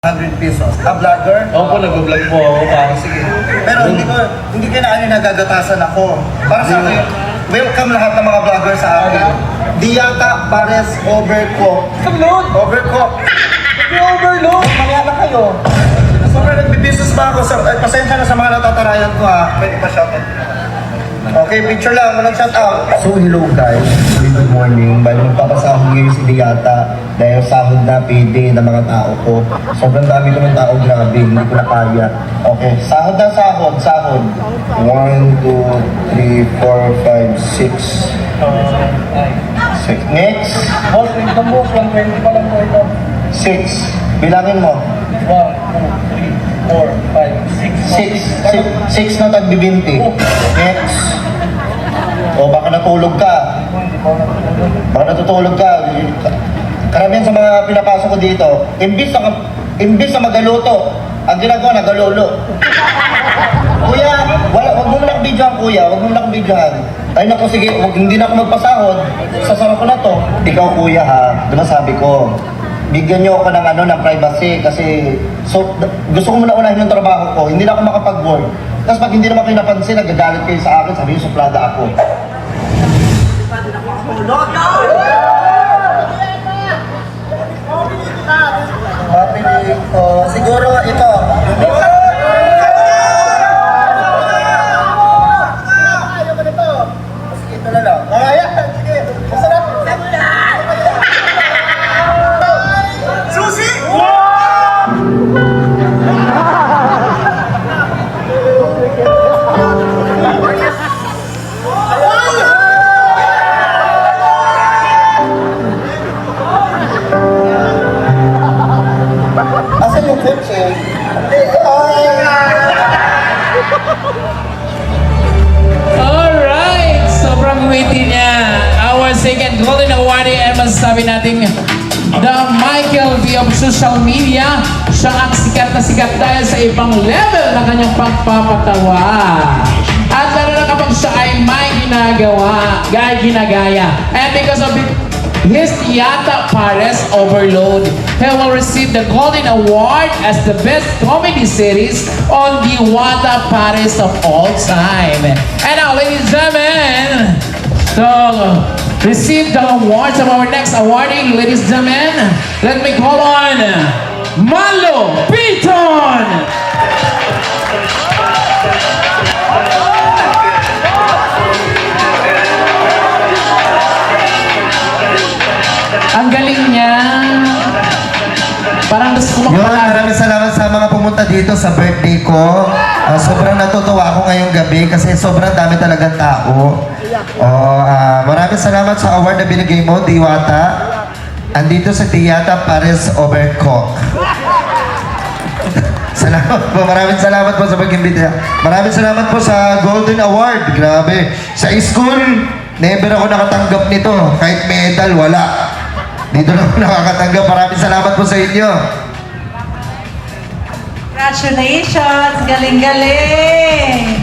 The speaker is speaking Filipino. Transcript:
100 pesos. A vlogger? Opo, nag-vlog po ako. Sige. Pero hindi kailangan nagagatasan ako. Para sa akin, welcome lahat ng mga vlogger sa akin. Diyata Pares Overcook. Sablon! Overcook. Overload! Mamaya na kayo. Sobrang nagbibusiness pa ako. Pasensya na sa mga natatarayan ko ha. Pwede pa shoutout. Okay, picture lang. Walang shoutout. So, hello guys. Good morning. Bali, magpapasahod ngayon si Diyata dahil sahod na pwede ng mga tao ko. Sobrang dami ko ng tao, grabe. Hindi ko na kaya. Okay, sahod na sahod. Sahod. 1, 2, 3, 4, 5, 6. 6. Next. Boss, wait lang boss. 120 pa lang po ito. 6. Bilangin mo. 1, 2, 3, 4, 5, 6. 6 na tagbibinti. Next. O baka natulog ka. Baka natutulog ka. Karamihan sa mga pinapasok ko dito, imbis na magaluto, ang ginagawa, nagalolo. Kuya, wag mo lang videohan kuya, wag mo lang videohan. Ay naku, sige, hindi na ako magpasahod. Sasama ko na to. Ikaw kuya ha, diba sabi ko, bigyan nyo ako ng privacy kasi gusto ko muna unahin yung trabaho ko, hindi na ako makapag-work. Tapos pag hindi naman kayo napansin, nagagalit kayo sa akin, sabi yung suplada ako. Siguro ito. Ito na lang. Kaya, sige. Masarap. Susi! Asan yung kotse? Alright! Sobrang witty niya. Our second golden awardee ay masasabi natin the Michael V of social media. Siya ang sikat na sikat dahil sa ibang level ng kanyang pagpapatawa. At lalo na kapag siya ay may ginagaya. And because of his Diyata Pares Overload, he will receive the Golden Award as the best comedy series on Diyata Pares of all time. And now, ladies and gentlemen, so receive the awards of our next awardee, ladies and gentlemen. Let me call on Malo Piton. Ang galing niya. Parang gusto ko Maraming salamat sa mga pumunta dito sa birthday ko. Sobrang natutuwa ako ngayong gabi kasi sobrang dami talagang tao. Maraming salamat sa award na binigay mo, Diwata. Andito sa Diyata Pares Overcook. Salamat po. Maraming salamat po sa pag-imbita. Maraming salamat po sa Golden Award. Grabe. Sa school, never ako nakatanggap nito. Kahit medal, wala. Dito na ako nakakatanggap. Maraming salamat po sa inyo. Congratulations! Galing-galing!